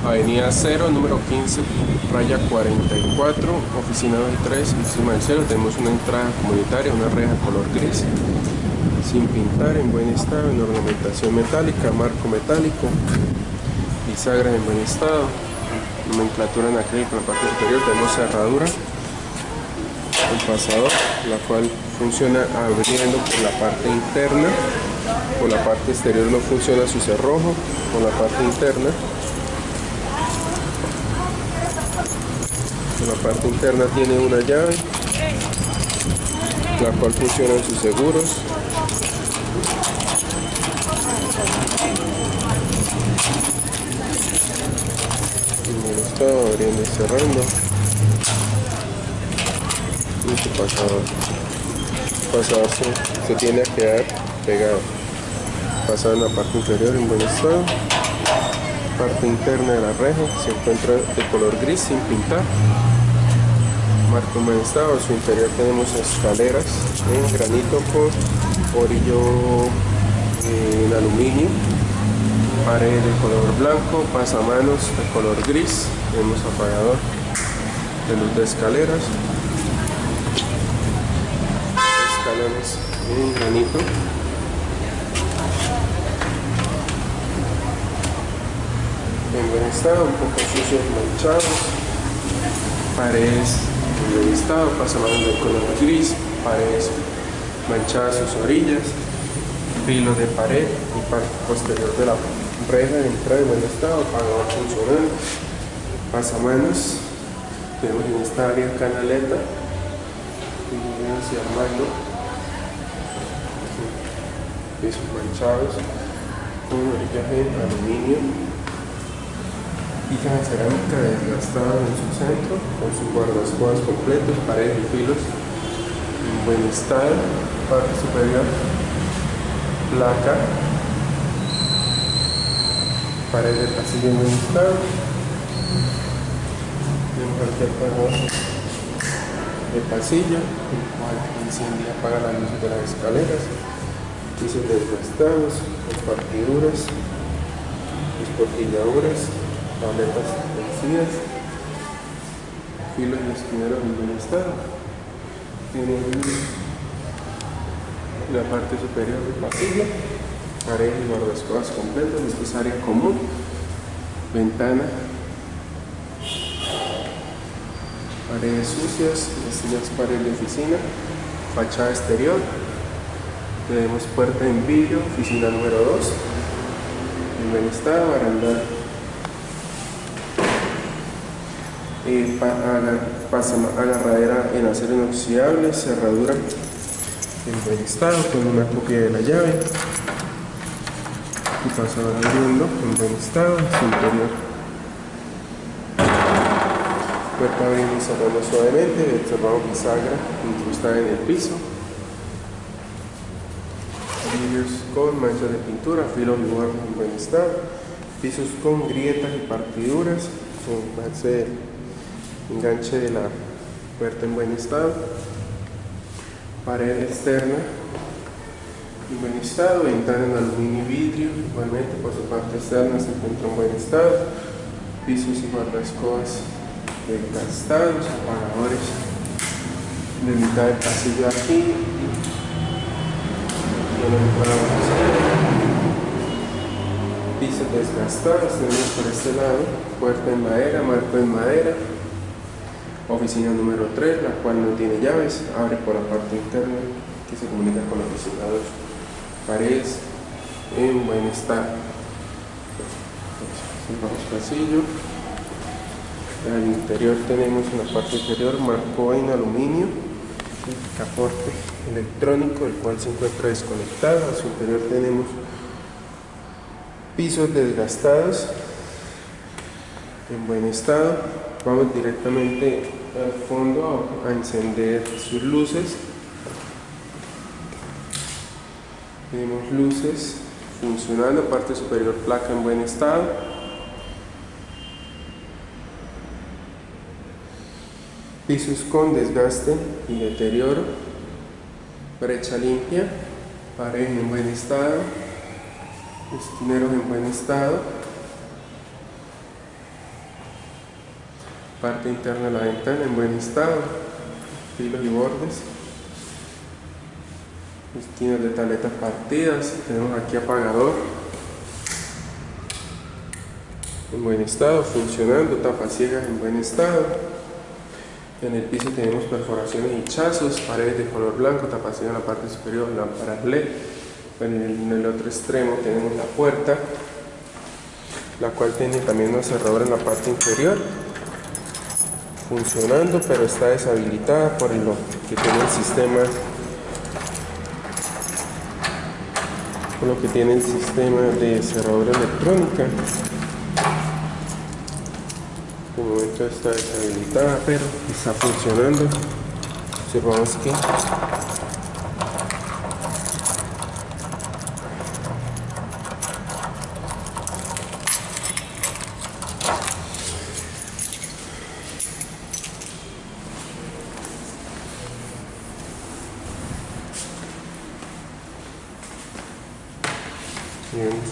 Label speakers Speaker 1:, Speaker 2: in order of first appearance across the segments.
Speaker 1: Avenida 0, número 15, raya 44, oficina 23, encima del cielo. Tenemos una entrada comunitaria, una reja color gris, sin pintar, en buen estado, en ornamentación metálica, marco metálico, bisagras en buen estado, nomenclatura en acrílico en la parte superior. Tenemos cerradura, el pasador, la cual funciona abriendo por la parte interna, por la parte exterior no funciona su cerrojo, por la parte interna. Por la parte interna tiene una llave, la cual funciona en sus seguros. Me está abriendo y cerrando. Y su pasador. El pasador se tiene a quedar pegado. Pasado en la parte inferior en buen estado. Parte interna de la reja se encuentra de color gris sin pintar. Marco en buen estado. Su interior tenemos escaleras en granito con orillo en aluminio, pared de color blanco, pasamanos de color gris, tenemos apagador de luz de escaleras, escalones en granito, en buen estado, un poco sucios, manchados, paredes en buen estado, pasamanos de color gris, paredes manchadas sus orillas, filo de pared y parte posterior de la reja de entrada en buen estado, apagador funcionando, pasamanos, tenemos en esta área canaleta, hacia armando, pisos manchados, con orillaje en aluminio, pijas de cerámica desgastadas en su centro, con sus guardascuadras completos, paredes y filos en buen estado, parte superior, placa, pared de pasillo en buen estado, tenemos aquí el pasador de pasillo, el cual enciende y apaga las luces de las escaleras, pisos desgastados, compartiduras, esportilladuras, tabletas vencidas, filos y esquineros en buen estado. Tiene la parte superior del pasillo, paredes y guardascuadras completos. Esto es área común, ventana, paredes sucias, estas paredes de oficina, fachada exterior, tenemos puerta en vidrio, oficina número 2, en buen estado, barandal, agarradera en acero inoxidable, cerradura en buen estado con una copia de la llave y pasador abriendo en buen estado, su interior, puerta abriendo y cerrando suavemente, observamos bisagra incrustada en el piso, vidrios con manchas de pintura, filos y bordes en buen estado, pisos con grietas y partiduras, enganche de la puerta en buen estado, pared externa en buen estado, ventana en aluminio y vidrio, igualmente por su parte externa se encuentra en buen estado, pisos y guardascobas desgastados, apagadores de mitad del pasillo aquí, pisos desgastados, tenemos por este lado, puerta en madera, marco en madera, oficina número 3, la cual no tiene llaves, abre por la parte interna que se comunica con la oficina 2, paredes en buen estado, cerramos pasillo, al interior tenemos en la parte inferior marco en aluminio, caporte electrónico, el cual se encuentra desconectado, a su interior tenemos pisos desgastados en buen estado. Vamos directamente al fondo a encender sus luces. Tenemos luces funcionando, parte superior placa en buen estado, pisos con desgaste y deterioro, brecha limpia, paredes en buen estado, esquineros en buen estado, Parte interna de la ventana en buen estado, filos y bordes, esquinas de taletas partidas. Tenemos aquí apagador en buen estado, funcionando, tapas ciegas en buen estado. En el piso tenemos perforaciones y hinchazos, paredes de color blanco, tapas ciegas en la parte superior, lámparas LED. En el otro extremo tenemos la puerta, la cual tiene también una cerradura en la parte inferior, funcionando, pero está deshabilitada por lo que tiene el sistema, de cerradura electrónica. De momento está deshabilitada, pero está funcionando. Observamos que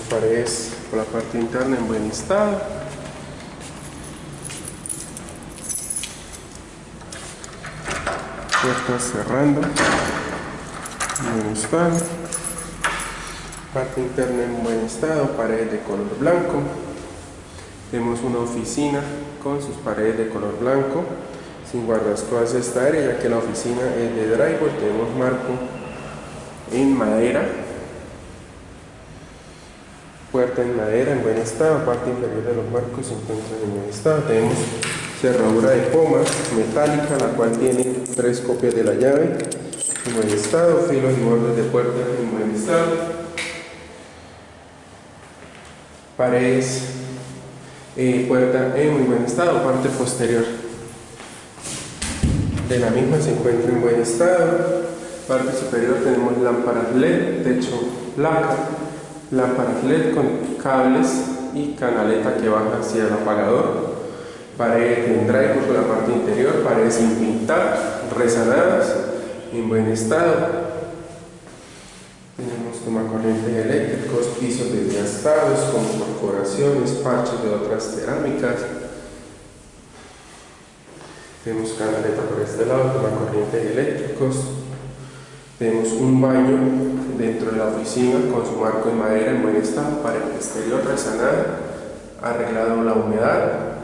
Speaker 1: paredes por la parte interna en buen estado. Puertas cerrando en buen estado. Parte interna en buen estado, paredes de color blanco. Tenemos una oficina con sus paredes de color blanco, sin guardascosas esta área, ya que la oficina es de drywall. Tenemos marco en madera. Puerta en madera en buen estado, parte inferior de los marcos se encuentra en buen estado. Tenemos cerradura de poma metálica, la cual tiene 3 copias de la llave en buen estado, filos y bordes de puerta en buen estado. Paredes, puerta en muy buen estado, parte posterior de la misma se encuentra en buen estado. Parte superior tenemos lámparas LED, techo placa, lámparas LED con cables y canaleta que baja hacia el apagador. Paredes en drywall por la parte interior, paredes sin pintar, resanadas, en buen estado. Tenemos tomacorrientes eléctricos, pisos desgastados con perforaciones, parches de otras cerámicas. Tenemos canaleta por este lado, tomacorrientes eléctricos. Tenemos un baño dentro de la oficina con su marco en madera en buen estado, pared exterior resanada, arreglado la humedad,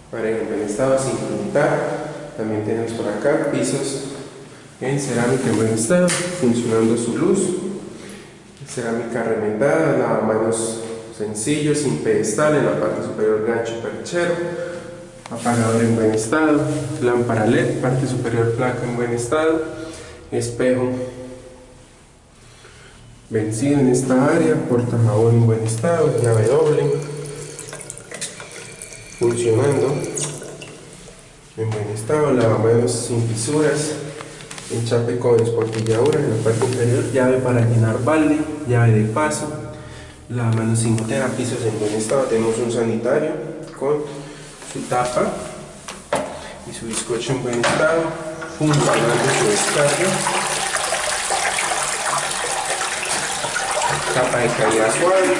Speaker 1: pared en buen estado sin pintar. También tenemos por acá pisos en cerámica en buen estado, funcionando su luz, cerámica remendada, lavamanos sencillo, sin pedestal, en la parte superior gancho perchero, apagador en buen estado, lámpara LED, parte superior placa en buen estado, espejo vencido en esta área, portajabón en buen estado, llave doble, funcionando en buen estado, lavamanos sin fisuras, enchape con esportilladura en la parte inferior, llave para llenar balde, llave de paso, lavamanos sin gotera, pisos en buen estado. Tenemos un sanitario con su tapa y su bizcocho en buen estado, funcionando su descarga, tapa de caída suave,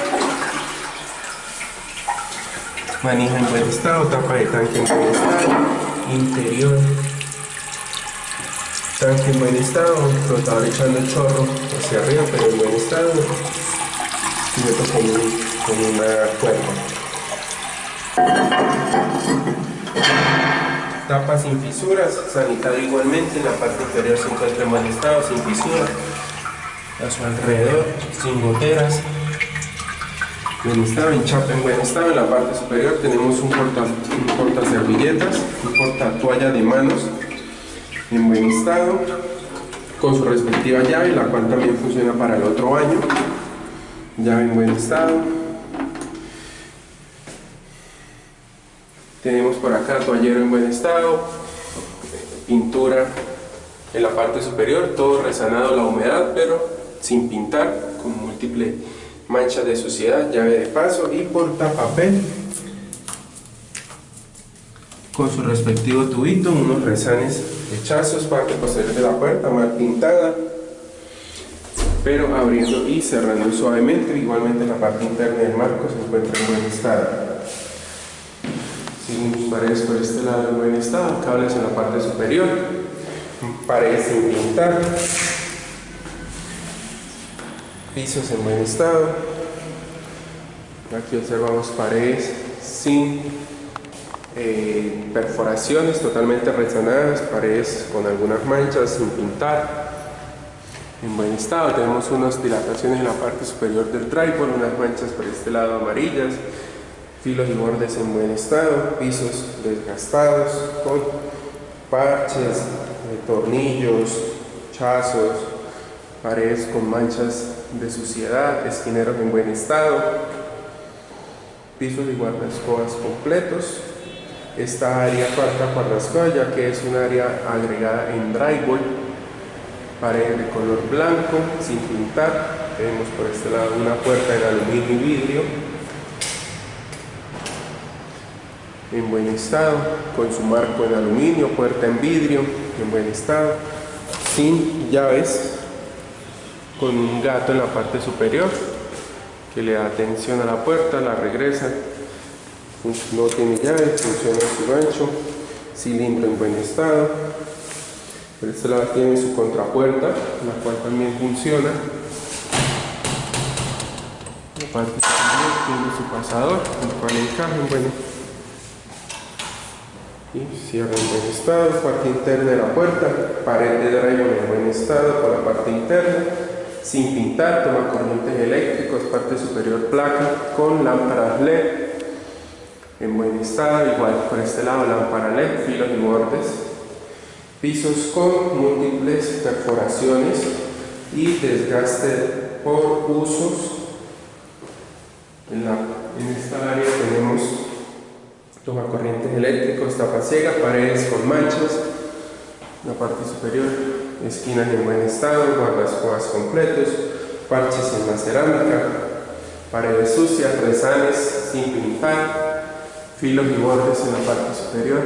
Speaker 1: manija en buen estado, tapa de tanque en buen estado, interior, tanque en buen estado, flotador echando el chorro hacia arriba pero en buen estado, cubierto con una cuerda. Tapa sin fisuras, sanitario igualmente, en la parte inferior se encuentra en buen estado, sin fisuras, a su alrededor, sin goteras, buen estado, enchape en buen estado. En la parte superior tenemos un porta servilletas, un porta toalla de manos en buen estado, con su respectiva llave, la cual también funciona para el otro baño, llave en buen estado. Tenemos por acá toallero en buen estado, pintura en la parte superior, todo resanado la humedad, pero sin pintar, con múltiples manchas de suciedad, llave de paso y portapapel con su respectivo tubito, unos resanes hechazos, parte posterior de la puerta mal pintada, pero abriendo y cerrando suavemente. Igualmente la parte interna del marco se encuentra en buen estado. Tenemos paredes por este lado en buen estado, cables en la parte superior, paredes sin pintar, pisos en buen estado. Aquí observamos paredes sin perforaciones, totalmente resanadas, paredes con algunas manchas sin pintar, en buen estado. Tenemos unas dilataciones en la parte superior del drywall, unas manchas por este lado amarillas, filos y bordes en buen estado, pisos desgastados con parches, tornillos, chazos, paredes con manchas de suciedad, esquineros en buen estado, pisos y guardaescobas completos. Esta área falta guardaescobas ya que es un área agregada en drywall, pared de color blanco sin pintar. Tenemos por este lado una puerta en aluminio y vidrio en buen estado, con su marco en aluminio, puerta en vidrio en buen estado, sin llaves, con un gato en la parte superior que le da tensión a la puerta, la regresa, no tiene llave, funciona su gancho, cilindro en buen estado. Por este lado tiene su contrapuerta, la cual también funciona. La parte superior tiene su pasador, el cual encaja en buen estado y cierra en buen estado. Parte interna de la puerta, pared de drywall en buen estado por la parte interna, sin pintar, toma corrientes eléctricos, parte superior placa con lámparas LED en buen estado. Igual por este lado lámpara LED, filos y bordes, pisos con múltiples perforaciones y desgaste por usos. En esta área tenemos toma corrientes eléctricos, tapa ciega, paredes con manchas, la parte superior, esquinas en buen estado, guardaescobas completos, parches en la cerámica, paredes sucias, rezanes sin pintar, filos y bordes en la parte superior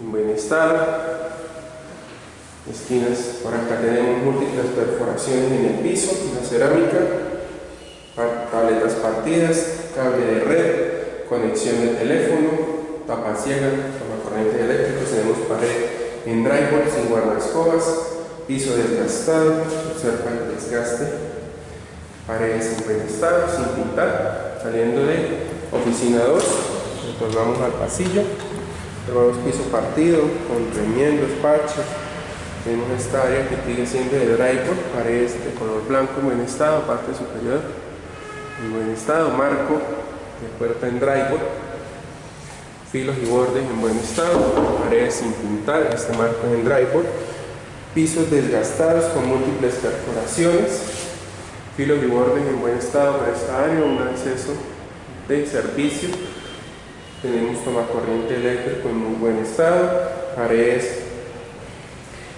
Speaker 1: en buen estado, esquinas. Por acá tenemos múltiples perforaciones en el piso, en la cerámica, tabletas partidas, cable de red, conexión de teléfono, tapa ciega, toma corrientes eléctricos. Tenemos pared en drywall sin guardaescobas, piso desgastado, observa el desgaste, paredes en buen estado, sin pintar. Saliendo de oficina 2, retornamos al pasillo, tenemos piso partido con remiendos, parches. Tenemos esta área que sigue siendo de drywall, paredes de color blanco en buen estado, parte superior en buen estado, marco de puerta en drywall, filos y bordes en buen estado, paredes sin pintar, este marco en drywall, pisos desgastados con múltiples perforaciones, filos y bordes en buen estado para esta área, un acceso de servicio. Tenemos tomacorriente eléctrico en muy buen estado, paredes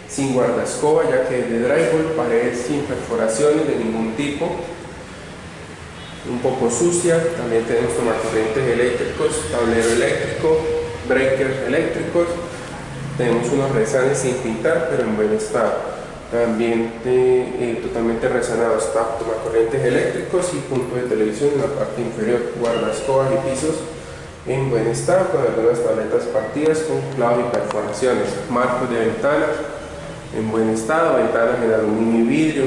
Speaker 1: sin guardaescoba ya que es de drywall, paredes sin perforaciones de ningún tipo, un poco sucia. También tenemos tomacorrientes eléctricos, tablero eléctrico, breakers eléctricos. Tenemos unos rezanes sin pintar pero en buen estado, también totalmente rezanados, tomacorrientes eléctricos y punto de televisión en la parte inferior, guardaescobas y pisos en buen estado con algunas tabletas partidas con clavos y perforaciones, marcos de ventanas en buen estado, ventanas en aluminio y vidrio,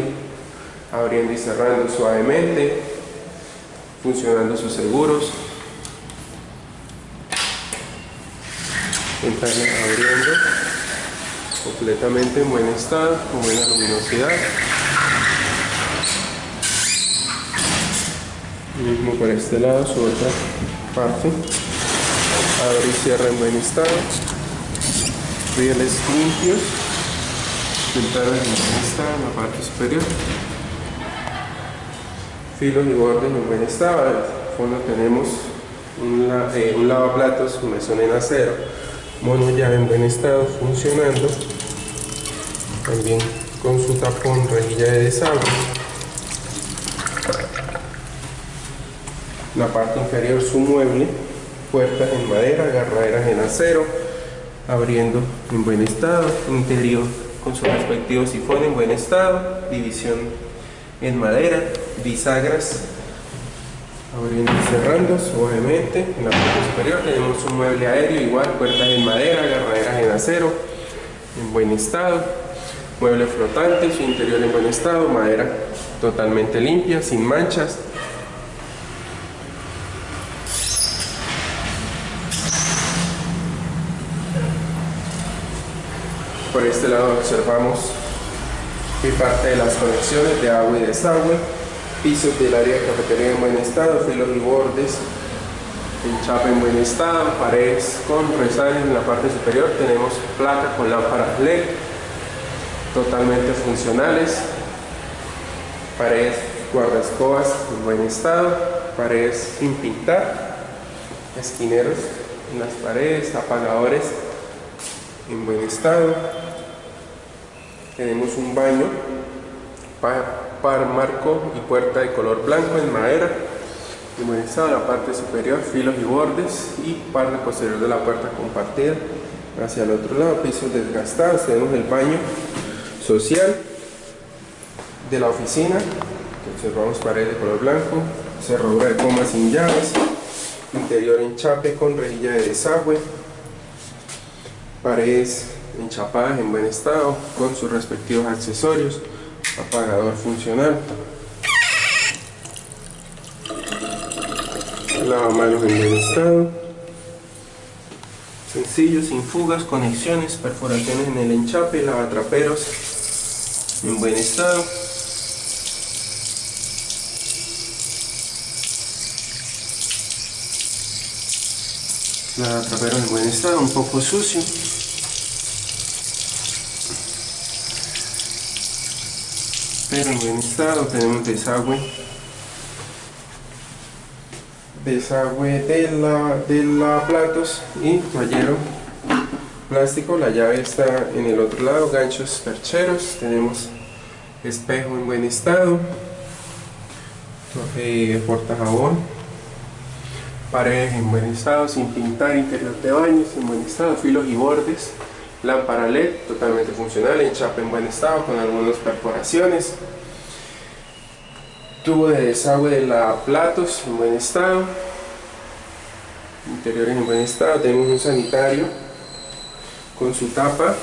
Speaker 1: abriendo y cerrando suavemente, funcionando sus seguros, ventanas abriendo completamente en buen estado, con buena luminosidad. Mismo por este lado, su otra parte, abre y cierra en buen estado, rieles limpios, ventanas en buen estado en la parte superior, filos y bordes en buen estado. Al fondo tenemos un lavaplatos con mesón en acero, mono llave en buen estado funcionando, también con su tapón rejilla de desagüe. La parte inferior su mueble, puertas en madera, agarraderas en acero, abriendo en buen estado, interior con su respectivo sifón en buen estado, división en madera, bisagras Abriendo y cerrando suavemente. En la parte superior tenemos un mueble aéreo, igual, puertas en madera, agarraderas en acero, en buen estado. Mueble flotante, su interior en buen estado, madera totalmente limpia, sin manchas. Por este lado observamos parte de las conexiones de agua y desagüe, pisos del área de cafetería en buen estado, filos y bordes, enchape en buen estado, paredes con resanes en la parte superior, tenemos placa con lámparas LED totalmente funcionales, paredes guardaescobas en buen estado, paredes sin pintar, esquineros en las paredes, apagadores en buen estado. Tenemos un baño, par, marco y puerta de color blanco en madera, en buen estado. En la parte superior, filos y bordes, y parte posterior de la puerta compartida. Hacia el otro lado, pisos desgastados. Tenemos el baño social de la oficina, que observamos paredes de color blanco, cerradura de coma sin llaves, interior enchape con rejilla de desagüe, paredes enchapadas en buen estado con sus respectivos accesorios, apagador funcional, lavamanos en buen estado, sencillo, sin fugas, conexiones, perforaciones en el enchape, lavatraperos en buen estado, lavatraperos en buen estado, un poco sucio. Pero en buen estado. Tenemos desagüe de la platos y toallero plástico. La llave está en el otro lado, ganchos percheros. Tenemos espejo en buen estado, portajabón, paredes en buen estado, sin pintar, interior de baños en buen estado, filos y bordes, lámpara LED totalmente funcional, enchape en buen estado con algunas perforaciones, tubo de desagüe de lavaplatos en buen estado, interiores en buen estado. Tenemos un sanitario con su tapa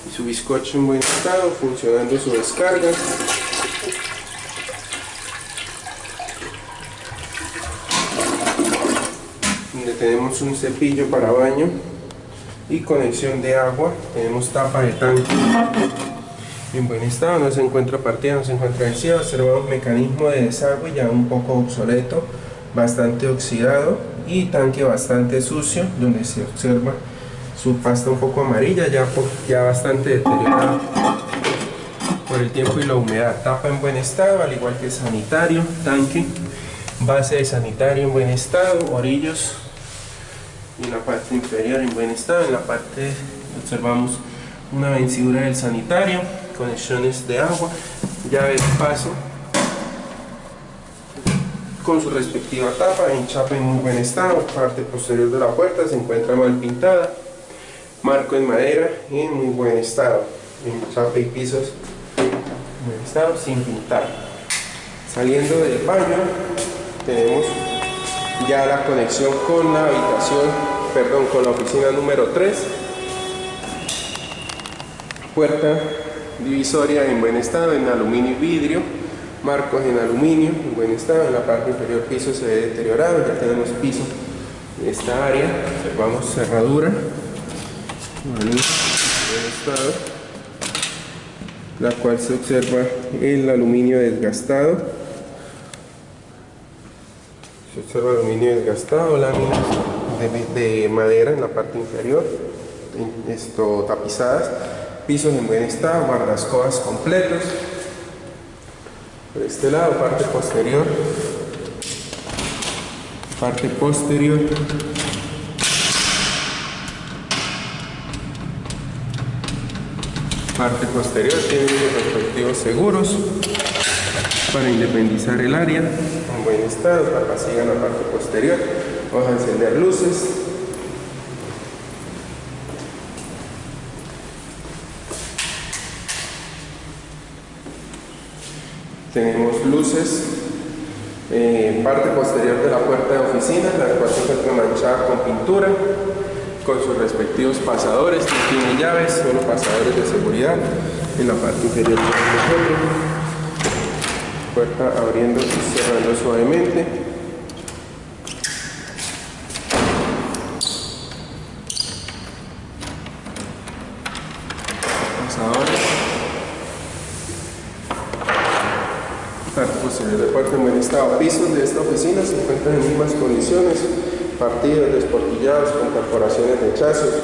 Speaker 1: y su bizcocho en buen estado, funcionando su descarga. Donde tenemos un cepillo para baño y conexión de agua. Tenemos tapa de tanque en buen estado, no se encuentra partida, no se encuentra vencida. Observamos mecanismo de desagüe ya un poco obsoleto, bastante oxidado, y tanque bastante sucio, donde se observa su pasta un poco amarilla, ya bastante deteriorada por el tiempo y la humedad. Tapa en buen estado, al igual que sanitario, tanque, base de sanitario en buen estado, orillos y la parte inferior en buen estado. En la parte observamos una vencedura del sanitario, conexiones de agua, llave de paso con su respectiva tapa, enchape en muy buen estado. Parte posterior de la puerta se encuentra mal pintada, marco en madera en muy buen estado, enchape y pisos en buen estado, sin pintar. Saliendo del baño tenemos ya la conexión con la con la oficina número 3. Puerta divisoria en buen estado, en aluminio y vidrio, marcos en aluminio en buen estado. En la parte inferior piso se ve deteriorado, ya tenemos piso en esta área. Observamos cerradura en buen estado, la cual se observa el aluminio desgastado. Se observa aluminio desgastado, láminas de madera en la parte inferior, tapizadas, pisos en buen estado, guardascobas completos. Por este lado, parte posterior, tiene los respectivos seguros para independizar el área en buen estado. Tapa siga en la parte posterior, vamos a encender luces. Tenemos luces Parte posterior de la puerta de oficina, la cual se encuentra manchada con pintura, con sus respectivos pasadores, no tiene llaves, solo pasadores de seguridad. En la parte inferior tenemos otro. Puerta abriendo y cerrando suavemente. Pasadores. Parte posterior de puerta en buen estado. Pisos de esta oficina se encuentran en mismas condiciones, partidos, desportillados, con perforaciones de hachazos,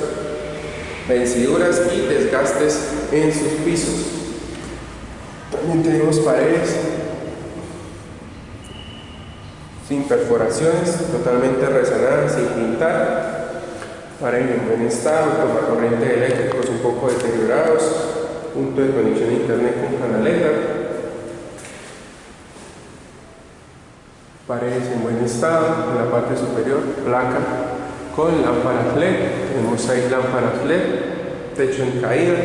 Speaker 1: venciduras y desgastes en sus pisos. También tenemos paredes sin perforaciones, totalmente resanadas, sin pintar, paredes en buen estado, tomacorriente eléctricos un poco deteriorados, punto de conexión a internet con canaleta, paredes en buen estado. En la parte superior, placa con lámparas LED, tenemos 6 lámparas LED, techo en caída,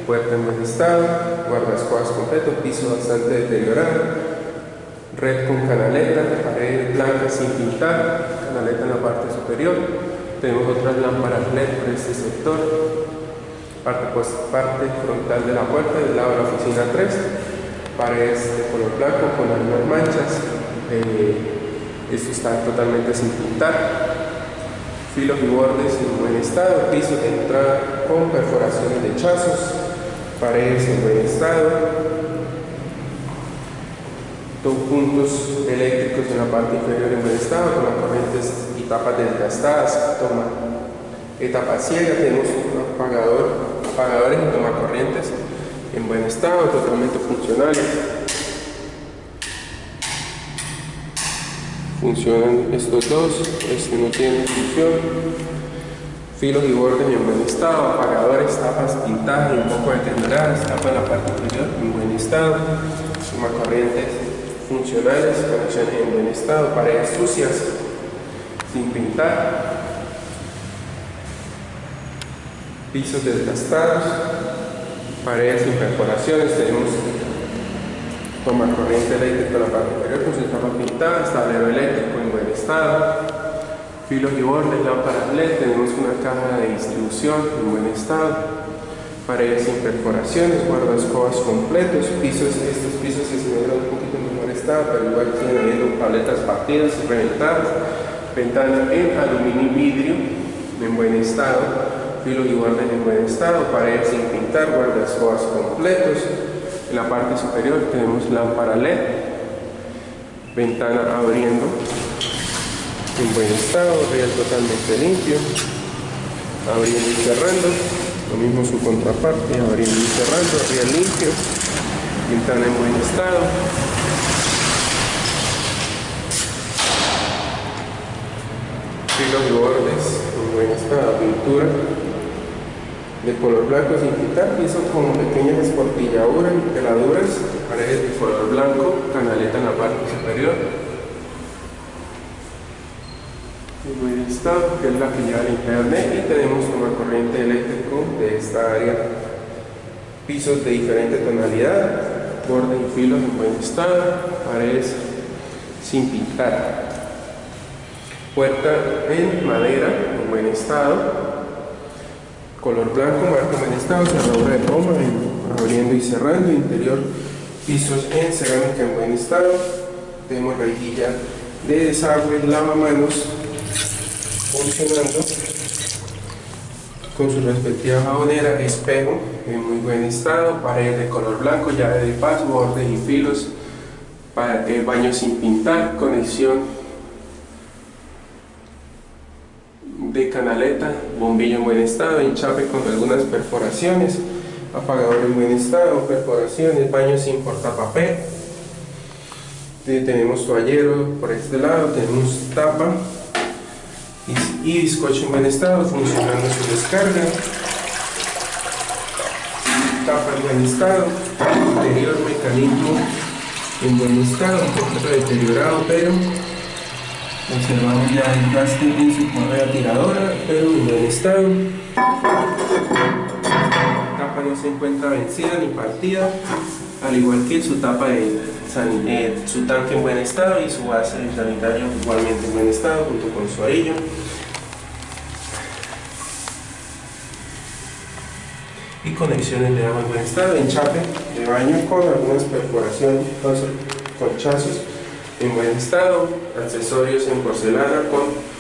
Speaker 1: puerta en buen estado, guardaescobas completo, piso bastante deteriorado, red con canaleta, paredes blancas sin pintar, canaleta en la parte superior. Tenemos otras lámparas LED por este sector, parte frontal de la puerta del lado de la oficina 3, paredes de color blanco con algunas manchas. Esto está totalmente sin pintar, filos y bordes en buen estado, piso de entrada con perforaciones de hachazos, paredes en buen estado, dos puntos eléctricos en la parte inferior en buen estado, con las corrientes y tapas desgastadas, etapa ciega. Tenemos un apagadores y tomacorrientes en buen estado, totalmente funcionales. Funcionan estos dos, este no tiene función. Filos y bordes en buen estado, apagadores, tapas pintadas y un poco deterioradas, tapa en la parte inferior en buen estado, tomacorrientes funcionales, conexiones en buen estado, paredes sucias, sin pintar, pisos desgastados, paredes sin perforaciones. Tenemos tomacorriente eléctrico en la parte inferior con sus tapas pintadas, tablero eléctrico en buen estado, filos y bordes, lámparas LED. Tenemos una caja de distribución en buen estado, paredes sin perforaciones, guardaescobas completos, estos pisos se encuentran un poquito en mejor estado, pero igual tienen habiendo paletas partidas y reventadas, ventana en aluminio y vidrio en buen estado, filos y bordes en buen estado, paredes sin pintar, guardaescobas completos. En la parte superior tenemos lámpara LED, ventana abriendo en buen estado, riel totalmente limpio, abriendo y cerrando, lo mismo su contraparte, abriendo y cerrando, riel limpio, ventana en buen estado, filos y bordes en buen estado, pintura de color blanco sin pintar, piso con pequeñas esportilladuras y peladuras, paredes de color blanco, canaleta en la parte superior en buen estado, que es la que lleva el internet, y tenemos tomacorriente eléctrico de esta área, pisos de diferente tonalidad, bordes y filos en buen estado, paredes sin pintar, puerta en madera en buen estado, color blanco, marco en buen estado, cerradura de goma abriendo y cerrando, interior pisos en cerámica en buen estado. Tenemos rejilla de desagüe, lavamanos funcionando con su respectiva jabonera, espejo en muy buen estado, pared de color blanco, llave de paso, bordes y filos, baño sin pintar, conexión de canaleta, bombillo en buen estado, enchape con algunas perforaciones, apagador en buen estado, perforaciones, baño sin portapapel. Tenemos toallero por este lado, tenemos tapa y bizcocho en buen estado, funcionando su descarga, tapa en buen estado, interior mecanismo en buen estado, un poquito deteriorado, pero observamos ya el desgaste en su correa tiradora, pero en buen estado. La tapa no se encuentra vencida ni partida. al igual que su tapa su tanque en buen estado y su base sanitaria igualmente en buen estado junto con su arillo. Y conexiones de agua en buen estado, enchape de baño con algunas perforaciones, conchazos en buen estado, accesorios en porcelana con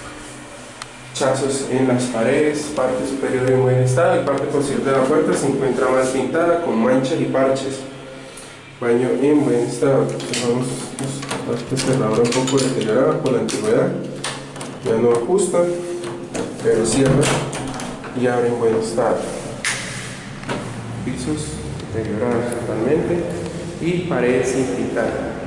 Speaker 1: chazos en las paredes, parte superior en buen estado y parte posterior de la puerta se encuentra más pintada con manchas y parches. Baño en buen estado. Vamos a parte cerradura un poco deteriorada por la antigüedad, ya no ajusta, pero cierra y abre en buen estado. Pisos deteriorados totalmente y paredes sin pintar.